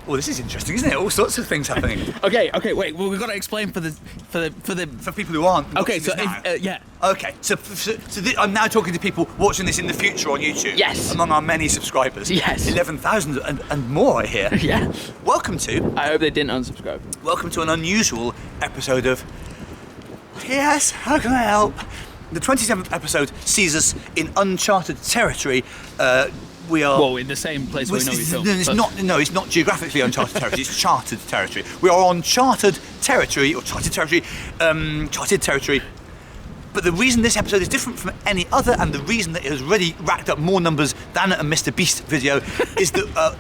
Well, this is interesting, isn't it? All sorts of things happening. Okay, wait. Well, we've got to explain for people who aren't. Okay, so yeah. Okay, so I'm now talking to people watching this in the future on YouTube. Yes. Among our many subscribers. Yes. 11,000 and more, I hear. Yeah. Welcome to. I hope they didn't unsubscribe. Welcome to an unusual episode of. Yes. How can I help? The 27th episode sees us in uncharted territory. We are. Well, in the same place where we know we filmed. It's not geographically uncharted territory. It's charted territory. We are on charted territory. But the reason this episode is different from any other, and the reason that it has already racked up more numbers than a Mr. Beast video, is that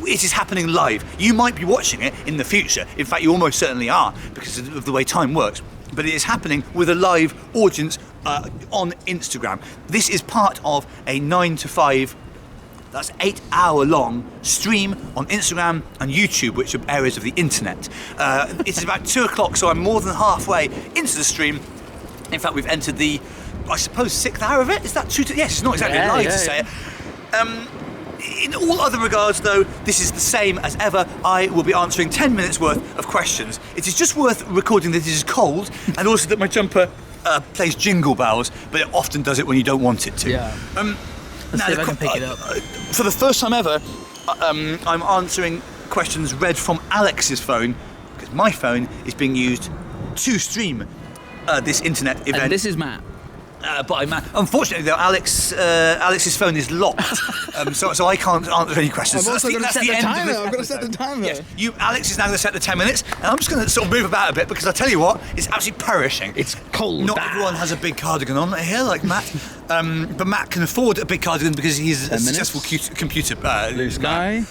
it is happening live. You might be watching it in the future. In fact, you almost certainly are, because of the way time works. But it is happening with a live audience on Instagram. This is part of a 9 to 5. That's 8-hour-long stream on Instagram and YouTube, which are areas of the internet. It's about 2 o'clock, so I'm more than halfway into the stream. In fact, we've entered the, I suppose, 6th hour of it. Is that true? Yes, it's not exactly a lie to say it. In all other regards, though, this is the same as ever. I will be answering 10 minutes worth of questions. It is just worth recording that it is cold, and also that my jumper plays jingle bells, but it often does it when you don't want it to. Yeah. Let's see if I can pick it up. For the first time ever, I'm answering questions read from Alex's phone, because my phone is being used to stream this internet event. And this is Matt. Unfortunately, though, Alex's phone is locked, so I can't answer any questions. I'm also going to set the timer. I'm going to set the timer. Yes, Alex is now going to set the 10 minutes, and I'm just going to sort of move about a bit, because I tell you what, it's absolutely perishing. It's cold. Not everyone has a big cardigan on here, like Matt, but Matt can afford a big cardigan because he's a successful computer Blue sky.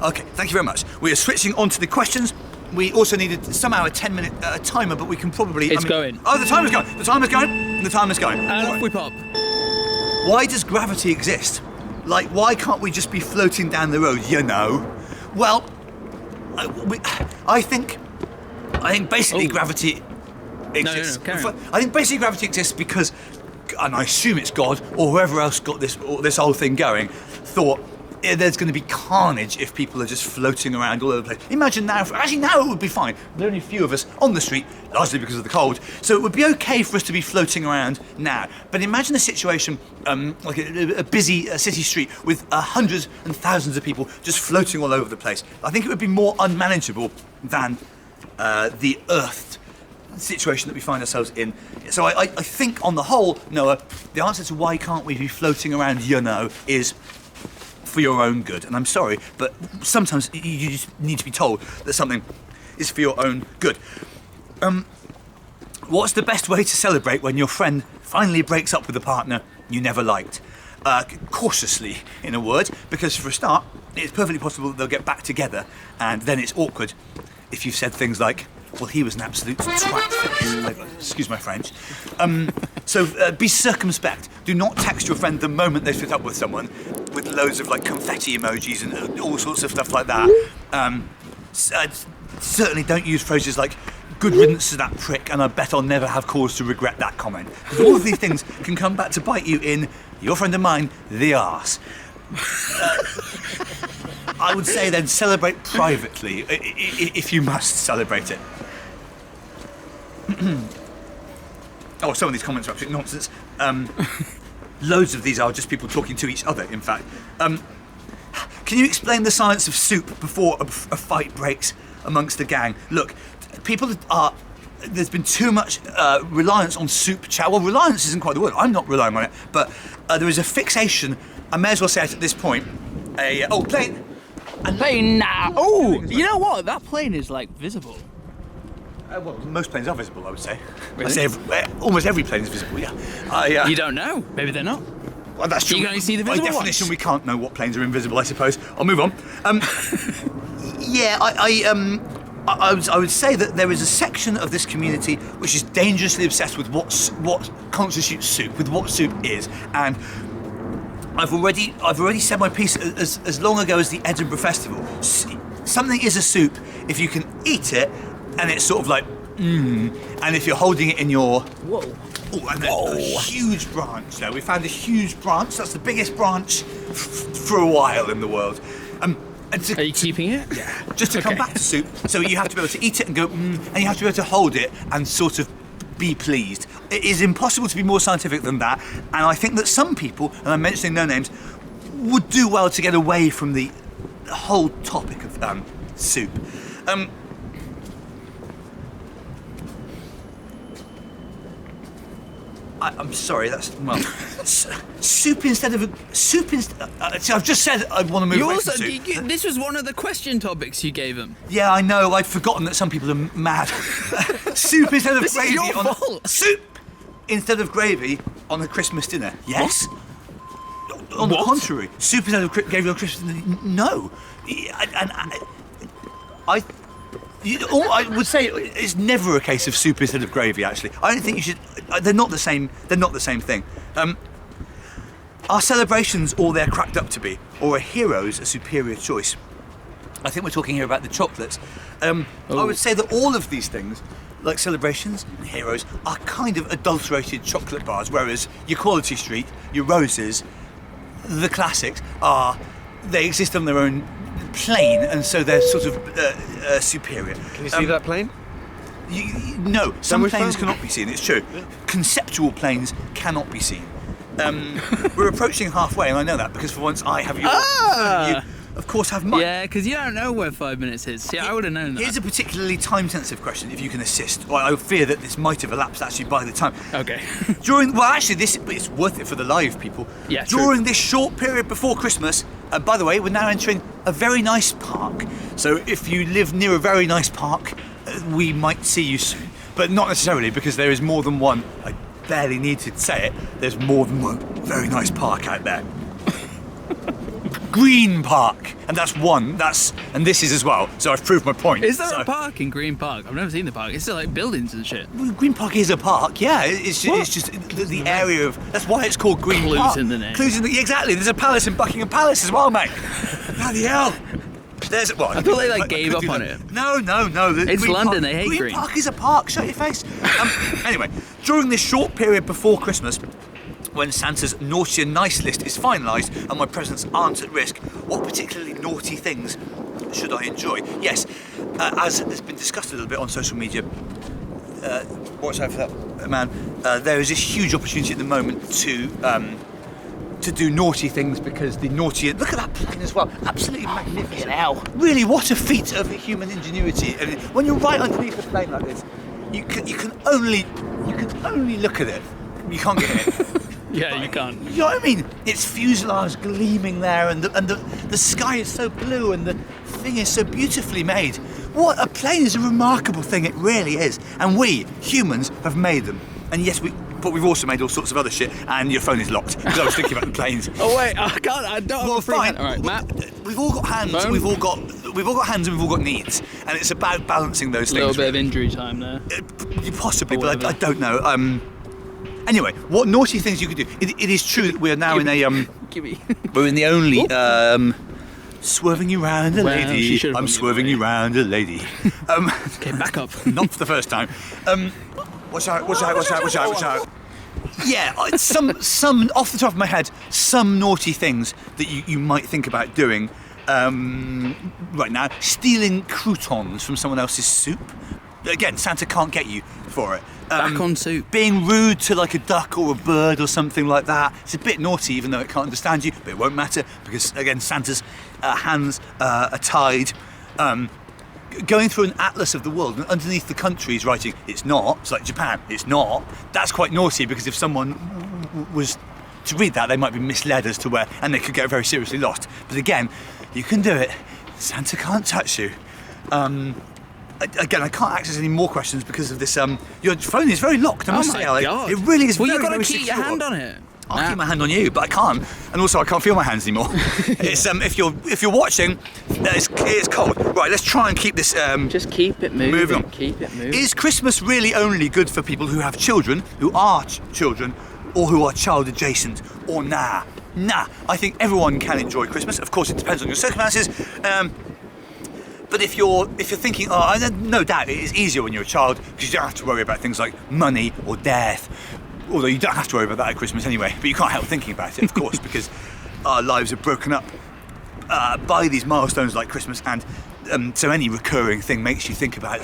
Okay, thank you very much. We are switching on to the questions. We also needed somehow a 10-minute timer, but we can probably... going. Oh, the timer's going. The timer's going. The timer's going. And off we pop. Why does gravity exist? Like, why can't we just be floating down the road, you know? Well, I think basically gravity exists. No, carry on. I think basically gravity exists because, and I assume it's God or whoever else got this whole thing going, thought there's going to be carnage if people are just floating around all over the place. Imagine now, now it would be fine. There are only a few of us on the street, largely because of the cold, so it would be okay for us to be floating around now. But imagine a situation like a busy city street with hundreds and thousands of people just floating all over the place. I think it would be more unmanageable than the Earth situation that we find ourselves in. So I think on the whole, Noah, the answer to why can't we be floating around, you know, is for your own good. And I'm sorry, but sometimes you just need to be told that something is for your own good. What's the best way to celebrate when your friend finally breaks up with a partner you never liked? Cautiously, in a word, because for a start, it's perfectly possible that they'll get back together, and then it's awkward if you've said things like, well, he was an absolute twat face. Excuse my French. So be circumspect. Do not text your friend the moment they split up with someone with loads of like confetti emojis and all sorts of stuff like that. Certainly don't use phrases like good riddance to that prick, and I bet I'll never have cause to regret that comment. Because all of these things can come back to bite you in, your friend of mine, the arse. I would say then celebrate privately, if you must celebrate it. Oh, some of these comments are absolute nonsense. Loads of these are just people talking to each other, in fact. Can you explain the science of soup before a fight breaks amongst the gang? Look, there's been too much reliance on soup chat. Well, reliance isn't quite the word. I'm not relying on it. But there is a fixation, I may as well say it at this point. Plane. Plane now. Oh, you know what? That plane is like visible. Well, most planes are visible, I would say. Really? I say almost every plane is visible, yeah. You don't know. Maybe they're not. Well, that's true. You can only see the visible By definition, ones. we can't know what planes are invisible, I suppose. I'll move on. I would say that there is a section of this community which is dangerously obsessed with what constitutes soup, with what soup is, and I've already said my piece as long ago as the Edinburgh Festival. Something is a soup if you can eat it, and it's sort of like, and if you're holding it in your... Whoa. Oh, and a huge branch now. We found a huge branch. That's the biggest branch for a while in the world. Are you keeping it? Yeah. Just to come Okay. back to soup, so you have to be able to eat it and go, and you have to be able to hold it and sort of be pleased. It is impossible to be more scientific than that, and I think that some people, and I'm mentioning no names, would do well to get away from the whole topic of soup. I'm sorry. That's soup instead of soup. See, I've just said I want to move You away also, from soup. this was one of the question topics you gave him. Yeah, I know. I'd forgotten that some people are mad. Soup instead of This is gravy your on fault. soup instead of gravy on a Christmas dinner. Yes. On the What? contrary, soup instead of gravy on Christmas dinner. No. I would say it's never a case of soup instead of gravy. Actually, I don't think you should. They're not the same. They're not the same thing. Are celebrations all they're cracked up to be, or are heroes a superior choice? I think we're talking here about the chocolates. I would say that all of these things, like celebrations and heroes, are kind of adulterated chocolate bars, whereas your Quality Street, your Roses, the classics they exist on their own plane, and so they're sort of superior. Can you see that plane? No, some we planes found- cannot be seen, it's true. Conceptual planes cannot be seen. We're approaching halfway, and I know that because for once I have yours. You, of course, have mine. Yeah, because you don't know where 5 minutes is. See, I would have known that. Here's a particularly time-sensitive question, if you can assist. Well, I fear that this might have elapsed actually by the time. Okay. It's worth it for the live people. Yeah, true. During this short period before Christmas, by the way, we're now entering a very nice park. So if you live near a very nice park, we might see you soon. But not necessarily, because there is more than one. I barely need to say it. There's more than one very nice park out there. Green Park, and that's one. And this is as well. So I've proved my point. Is there a park in Green Park? I've never seen the park. It's still like buildings and shit. Green Park is a park, yeah. It's just the area of. That's why it's called Green Clues Park. in the name. Exactly. There's a palace in Buckingham Palace as well, mate. Bloody hell. I thought they, gave up on it. No. It's Green London, Park, they hate green. Park is a park. Shut your face. Anyway, during this short period before Christmas, when Santa's naughty and nice list is finalised and my presents aren't at risk, what particularly naughty things should I enjoy? Yes, as has been discussed a little bit on social media, watch out for that man, there is this huge opportunity at the moment to do naughty things, because the naughty... Look at that plane as well, absolutely magnificent. Really, what a feat of human ingenuity. I mean, when you're right underneath a plane like this, you can only look at it. You can't get in it. Yeah, you can't. You know what I mean? It's fuselage gleaming there, and the sky is so blue, and the thing is so beautifully made. What a plane is a remarkable thing, it really is. And we, humans, have made them. And yes, but we've also made all sorts of other shit, and your phone is locked, because I was thinking about the planes. Oh wait, I can't. I don't. Well, have a free fine. hand. All right, Matt. We've all got hands, Phone? we've all got hands, and we've all got needs. And it's about balancing those A things. little bit of injury time there. Possibly, Or but I whatever. don't know. Anyway, what naughty things you could do? It is true that we are now in a Give me. we're in the only swerving you round a Well, she lady. should've I'm gone the swerving other you round a lady. Okay, back up. Not for the first time. Watch out. Yeah, some off the top of my head, some naughty things that you might think about doing right now. Stealing croutons from someone else's soup. Again, Santa can't get you for it. Back on soup. Being rude to like a duck or a bird or something like that. It's a bit naughty, even though it can't understand you, but it won't matter, because again, Santa's hands are tied. Going through an atlas of the world, and underneath the countries writing, it's not, it's like Japan, it's not. That's quite naughty, because if someone was to read that, they might be misled as to where, and they could get very seriously lost. But again, you can do it. Santa can't touch you. Again, I can't access any more questions because of this. Your phone is very locked, I must say, Alec. God. It really is Well, very, you've got very to keep secure. your hand on it. I'll keep my hand on you, but I can't. And also, I can't feel my hands anymore. It's if you're watching, it's cold. Right, let's try and keep this. Just keep it moving. Moving on. Keep it moving. Is Christmas really only good for people who have children, who are children, or who are child adjacent? Or nah? Nah. I think everyone can enjoy Christmas. Of course, it depends on your circumstances. But if you're thinking, no doubt it is easier when you're a child, because you don't have to worry about things like money or death. Although you don't have to worry about that at Christmas anyway, but you can't help thinking about it, of course, because our lives are broken up by these milestones like Christmas, and so any recurring thing makes you think about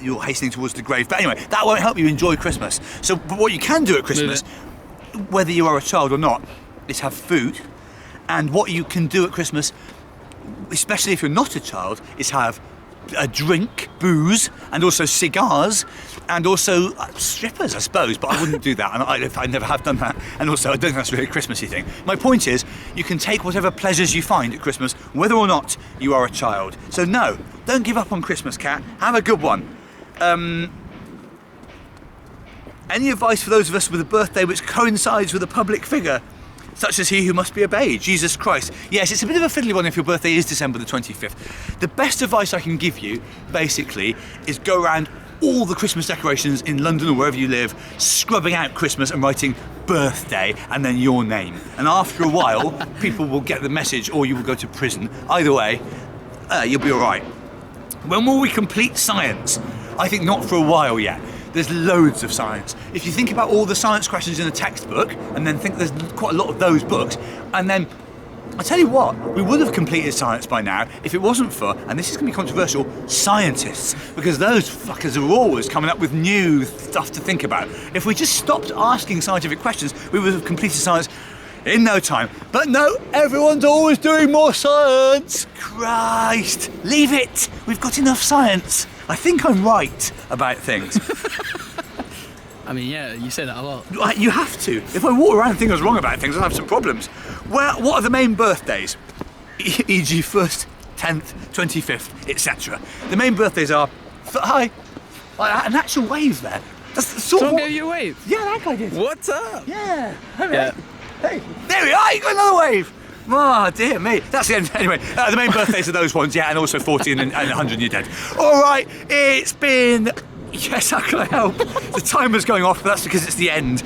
you're hastening towards the grave. But anyway, that won't help you enjoy Christmas. So but what you can do at Christmas, whether you are a child or not, is have food. And what you can do at Christmas, especially if you're not a child, is have a drink, booze, and also cigars, and also strippers, I suppose, but I wouldn't do that, and I never have done that, and also I don't think that's really a Christmassy thing. My point is, you can take whatever pleasures you find at Christmas, whether or not you are a child. So no, don't give up on Christmas, Kat. Have a good one. Any advice for those of us with a birthday which coincides with a public figure, such as he who must be obeyed, Jesus Christ? Yes, it's a bit of a fiddly one if your birthday is December the 25th. The best advice I can give you, basically, is go around all the Christmas decorations in London or wherever you live, scrubbing out Christmas and writing birthday and then your name. And after a while, people will get the message or you will go to prison. Either way, you'll be all right. When will we complete science? I think not for a while yet. There's loads of science. If you think about all the science questions in a textbook, and then think there's quite a lot of those books, and then, I tell you what, we would have completed science by now if it wasn't for, and this is going to be controversial, scientists, because those fuckers are always coming up with new stuff to think about. If we just stopped asking scientific questions, we would have completed science in no time. But no, everyone's always doing more science. Christ, leave it. We've got enough science. I think I'm right about things. I mean, yeah, you say that a lot. You have to. If I walk around and think I was wrong about things, I'll have some problems. What are the main birthdays? E.g. 1st, 10th, 25th, etc. The main birthdays are... Hi. An actual wave there. That's the sort Someone of... gave you a wave? Yeah, that guy did. What's up? Yeah. Yeah. Hey, there we are, you got another wave! Oh, dear me. That's the end. Anyway, the main birthdays are those ones, yeah, and also 40 and 100 and you're dead. All right, it's been... Yes, how can I help? The timer's going off, but that's because it's the end.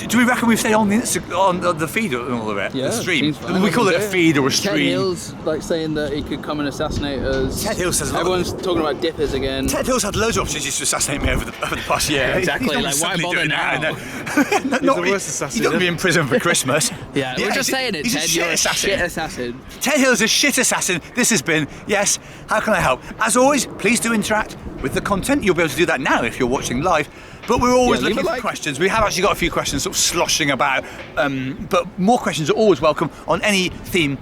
Do we reckon we've stayed on the feed and all of it? Yeah, the stream. seems fine. We call it a feed or a Ted stream. Hill's like saying that he could come and assassinate us. Ted Hill says a lot. Everyone's talking about dippers again. Ted Hill's had loads of opportunities to assassinate me over the past year. Yeah, exactly. He's Like, why suddenly bother doing now? Not the worst assassin. He's not going to be in prison for Christmas. Yeah, we're just saying it, he's Ted. A You're a Shit assassin. Ted Hill's a shit assassin. This has been, yes, how can I help? As always, please do interact with the content. You'll be able to do that now if you're watching live. But we're always leave looking a for like. questions. We have actually got a few questions sort of sloshing about, but more questions are always welcome on any theme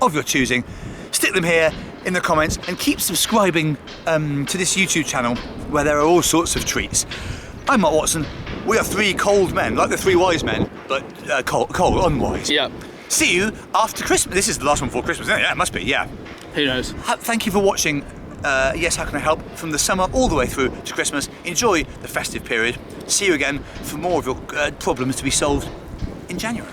of your choosing. Stick them here in the comments and keep subscribing to this YouTube channel where there are all sorts of treats. I'm Mark Watson. We are three cold men, like the three wise men, but cold, unwise. Yeah. See you after Christmas. This is the last one before Christmas, isn't it? Yeah, it must be, yeah. Who knows? Thank you for watching. Yes, how can I help? From the summer all the way through to Christmas. Enjoy the festive period. See you again for more of your problems to be solved in January.